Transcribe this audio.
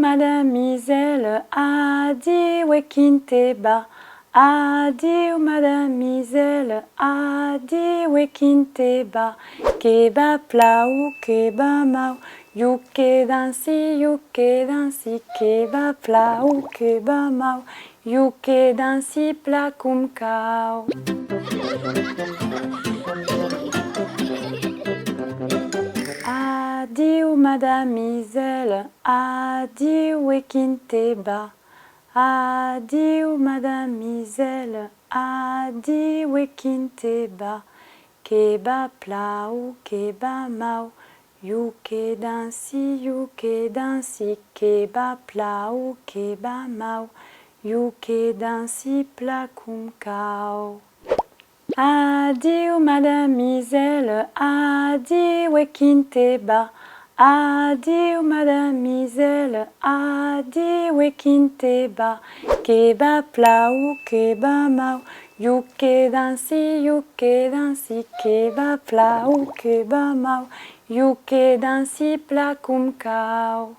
madamiselle, adieu quinteba. Adieu madamiselle, adieu quinteba. Keba plau, keba mau, yuke dansi, keba plau, keba mau, yuke dansi placum cao. Adieu madamiselle, adieu quinteba. Adieu madamiselle, adieu quinteba. Keba plau, keba mau, yuke dansi, keba plau, keba mau, yuke dansi placum cao. Adieu madamiselle, adieu quinteba. Adieu madamiselle, adieu quinteba. Keba plau, keba mau, yuke dansi, keba plau, keba mau, yuke dansi placum cao.